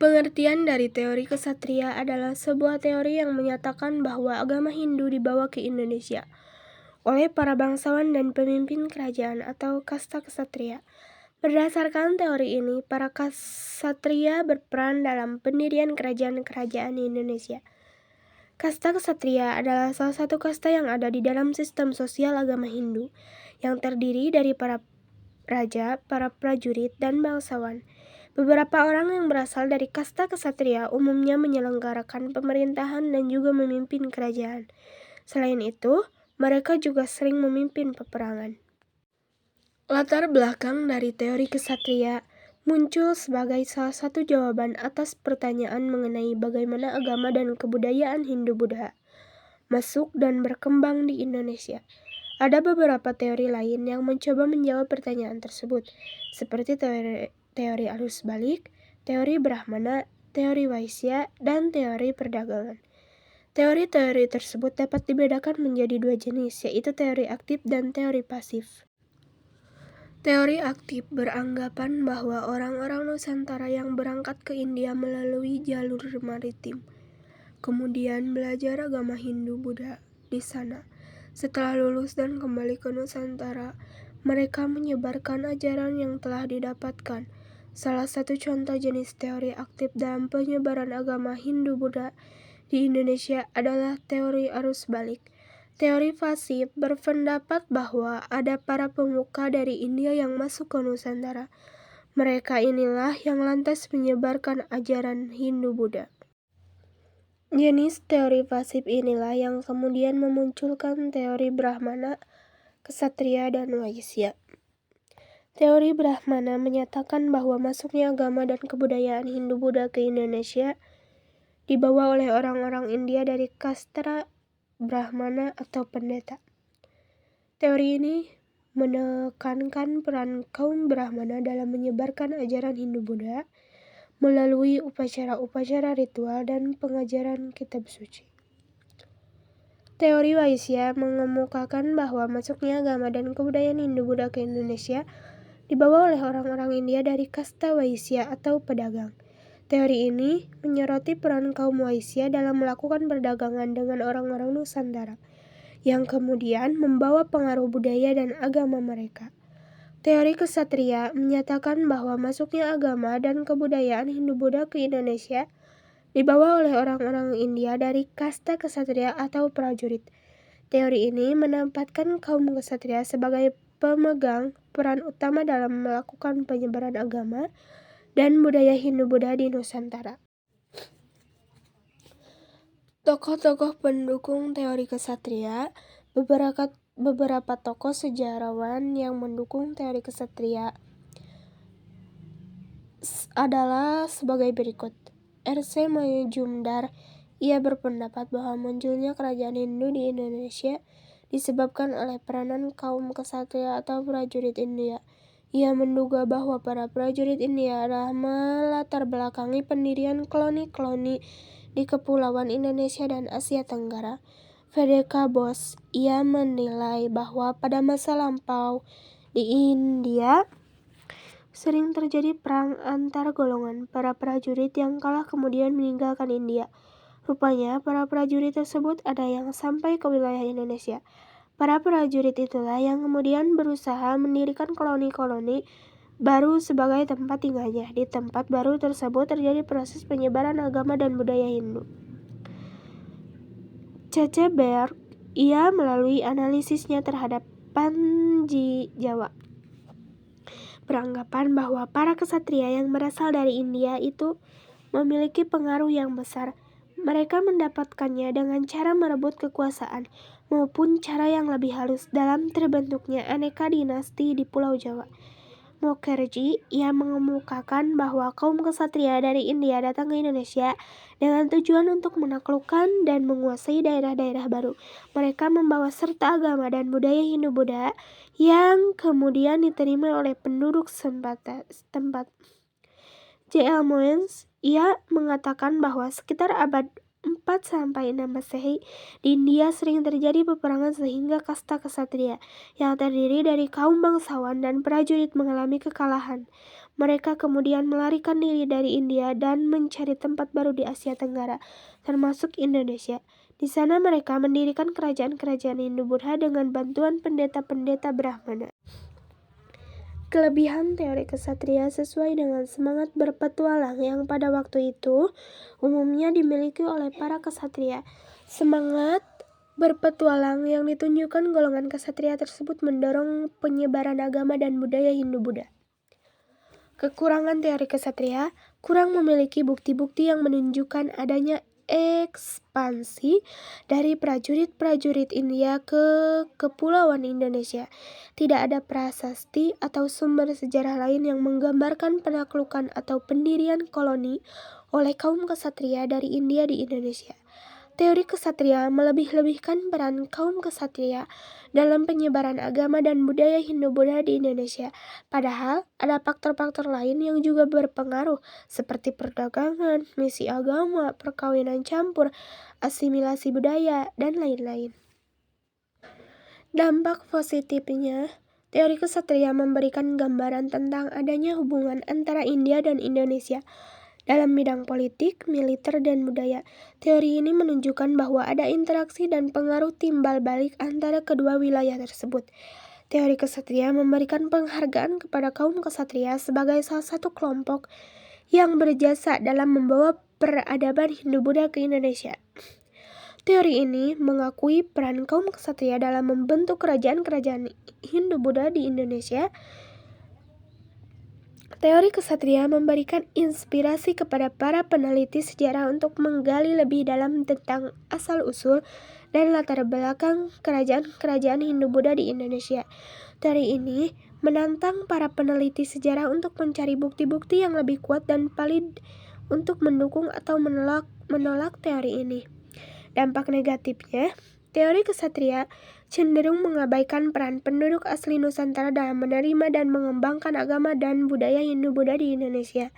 Pengertian dari teori kesatria adalah sebuah teori yang menyatakan bahwa agama Hindu dibawa ke Indonesia oleh para bangsawan dan pemimpin kerajaan atau kasta kesatria. Berdasarkan teori ini, para kesatria berperan dalam pendirian kerajaan-kerajaan di Indonesia. Kasta kesatria adalah salah satu kasta yang ada di dalam sistem sosial agama Hindu, yang terdiri dari para raja, para prajurit, dan bangsawan. Beberapa orang yang berasal dari kasta kesatria umumnya menyelenggarakan pemerintahan dan juga memimpin kerajaan. Selain itu, mereka juga sering memimpin peperangan. Latar belakang dari teori kesatria muncul sebagai salah satu jawaban atas pertanyaan mengenai bagaimana agama dan kebudayaan Hindu-Buddha masuk dan berkembang di Indonesia. Ada beberapa teori lain yang mencoba menjawab pertanyaan tersebut, seperti teori arus balik, teori Brahmana, teori Waisya, dan teori perdagangan. Teori-teori tersebut dapat dibedakan menjadi dua jenis, yaitu teori aktif dan teori pasif. Teori aktif beranggapan bahwa orang-orang Nusantara yang berangkat ke India melalui jalur maritim, kemudian belajar agama Hindu-Buddha di sana. Setelah lulus dan kembali ke Nusantara, mereka menyebarkan ajaran yang telah didapatkan. Salah satu contoh jenis teori aktif dalam penyebaran agama Hindu-Buddha di Indonesia adalah teori arus balik. Teori pasif berpendapat bahwa ada para pemuka dari India yang masuk ke Nusantara. Mereka inilah yang lantas menyebarkan ajaran Hindu-Buddha. Jenis teori pasif inilah yang kemudian memunculkan teori Brahmana, Ksatria, dan Waisya. Teori Brahmana menyatakan bahwa masuknya agama dan kebudayaan Hindu-Buddha ke Indonesia dibawa oleh orang-orang India dari kasta Brahmana atau pendeta. Teori ini menekankan peran kaum Brahmana dalam menyebarkan ajaran Hindu-Buddha melalui upacara-upacara ritual dan pengajaran kitab suci. Teori Waisya mengemukakan bahwa masuknya agama dan kebudayaan Hindu-Buddha ke Indonesia dibawa oleh orang-orang India dari kasta Waisya atau pedagang. Teori ini menyoroti peran kaum Waisya dalam melakukan perdagangan dengan orang-orang Nusantara, yang kemudian membawa pengaruh budaya dan agama mereka. Teori kesatria menyatakan bahwa masuknya agama dan kebudayaan Hindu-Buddha ke Indonesia dibawa oleh orang-orang India dari kasta kesatria atau prajurit. Teori ini menempatkan kaum kesatria sebagai pemegang peran utama dalam melakukan penyebaran agama dan budaya Hindu-Buddha di Nusantara. Tokoh-tokoh pendukung teori kesatria. Beberapa tokoh sejarawan yang mendukung teori kesatria adalah sebagai berikut. R.C. Majumdar, ia berpendapat bahwa munculnya kerajaan Hindu di Indonesia disebabkan oleh peranan kaum kesatria atau prajurit India. Ia menduga bahwa para prajurit India adalah melatar belakangi pendirian koloni-koloni di kepulauan Indonesia dan Asia Tenggara. V.D.K. Bose, ia menilai bahwa pada masa lampau di India sering terjadi perang antar golongan para prajurit yang kalah kemudian meninggalkan India. Rupanya para prajurit tersebut ada yang sampai ke wilayah Indonesia. Para prajurit itulah yang kemudian berusaha mendirikan koloni-koloni baru sebagai tempat tinggalnya. Di tempat baru tersebut terjadi proses penyebaran agama dan budaya Hindu. C.C. Berg, ia melalui analisisnya terhadap Panji Jawa, beranggapan bahwa para kesatria yang berasal dari India itu memiliki pengaruh yang besar. Mereka mendapatkannya dengan cara merebut kekuasaan maupun cara yang lebih halus dalam terbentuknya aneka dinasti di Pulau Jawa. Mukherjee, ia mengemukakan bahwa kaum kesatria dari India datang ke Indonesia dengan tujuan untuk menaklukkan dan menguasai daerah-daerah baru. Mereka membawa serta agama dan budaya Hindu-Buddha yang kemudian diterima oleh penduduk setempat. J.L. Moyens, ia mengatakan bahwa sekitar abad 4-6 Masehi di India sering terjadi peperangan sehingga kasta kesatria yang terdiri dari kaum bangsawan dan prajurit mengalami kekalahan. Mereka kemudian melarikan diri dari India dan mencari tempat baru di Asia Tenggara, termasuk Indonesia. Di sana mereka mendirikan kerajaan-kerajaan Hindu-Buddha dengan bantuan pendeta-pendeta Brahmana. Kelebihan teori kesatria sesuai dengan semangat berpetualang yang pada waktu itu umumnya dimiliki oleh para kesatria. Semangat berpetualang yang ditunjukkan golongan kesatria tersebut mendorong penyebaran agama dan budaya Hindu-Buddha. Kekurangan teori kesatria kurang memiliki bukti-bukti yang menunjukkan adanya ekspansi dari prajurit-prajurit India ke kepulauan Indonesia. Tidak ada prasasti atau sumber sejarah lain yang menggambarkan penaklukan atau pendirian koloni oleh kaum kesatria dari India di Indonesia. Teori kesatria melebih-lebihkan peran kaum kesatria dalam penyebaran agama dan budaya Hindu-Buddha di Indonesia. Padahal ada faktor-faktor lain yang juga berpengaruh seperti perdagangan, misi agama, perkawinan campur, asimilasi budaya, dan lain-lain. Dampak positifnya, teori kesatria memberikan gambaran tentang adanya hubungan antara India dan Indonesia dalam bidang politik, militer, dan budaya. Teori ini menunjukkan bahwa ada interaksi dan pengaruh timbal balik antara kedua wilayah tersebut. Teori kesatria memberikan penghargaan kepada kaum kesatria sebagai salah satu kelompok yang berjasa dalam membawa peradaban Hindu-Buddha ke Indonesia. Teori ini mengakui peran kaum kesatria dalam membentuk kerajaan-kerajaan Hindu-Buddha di Indonesia. Teori kesatria memberikan inspirasi kepada para peneliti sejarah untuk menggali lebih dalam tentang asal-usul dan latar belakang kerajaan-kerajaan Hindu-Buddha di Indonesia. Teori ini menantang para peneliti sejarah untuk mencari bukti-bukti yang lebih kuat dan valid untuk mendukung atau menolak teori ini. Dampak negatifnya, teori kesatria cenderung mengabaikan peran penduduk asli Nusantara dalam menerima dan mengembangkan agama dan budaya Hindu-Buddha di Indonesia.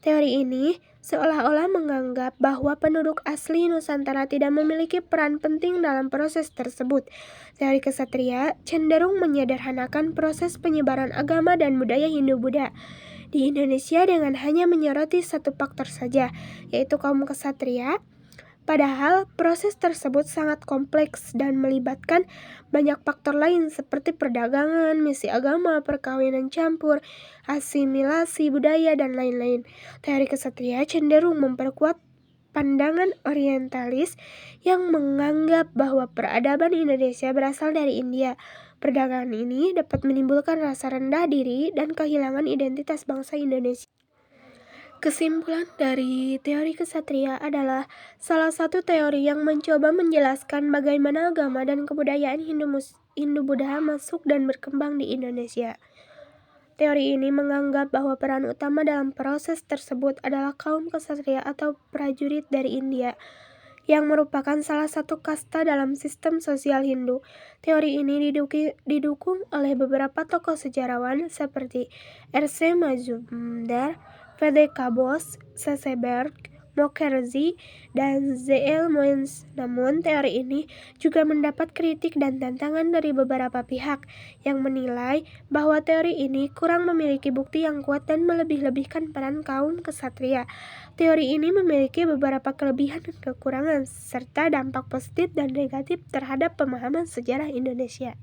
Teori ini seolah-olah menganggap bahwa penduduk asli Nusantara tidak memiliki peran penting dalam proses tersebut. Teori kesatria cenderung menyederhanakan proses penyebaran agama dan budaya Hindu-Buddha di Indonesia dengan hanya menyoroti satu faktor saja, yaitu kaum kesatria. Padahal proses tersebut sangat kompleks dan melibatkan banyak faktor lain seperti perdagangan, misi agama, perkawinan campur, asimilasi budaya, dan lain-lain. Teori kesatria cenderung memperkuat pandangan orientalis yang menganggap bahwa peradaban Indonesia berasal dari India. Perdagangan ini dapat menimbulkan rasa rendah diri dan kehilangan identitas bangsa Indonesia. Kesimpulan dari teori kesatria adalah salah satu teori yang mencoba menjelaskan bagaimana agama dan kebudayaan Hindu-Buddha masuk dan berkembang di Indonesia. Teori ini menganggap bahwa peran utama dalam proses tersebut adalah kaum kesatria atau prajurit dari India, yang merupakan salah satu kasta dalam sistem sosial Hindu. Teori ini didukung oleh beberapa tokoh sejarawan seperti R.C. Majumdar, V.D.K. Bose, C.C. Berg, Mukherjee, dan Z.L. Moynihan. Namun, teori ini juga mendapat kritik dan tantangan dari beberapa pihak yang menilai bahwa teori ini kurang memiliki bukti yang kuat dan melebih-lebihkan peran kaum kesatria. Teori ini memiliki beberapa kelebihan dan kekurangan, serta dampak positif dan negatif terhadap pemahaman sejarah Indonesia.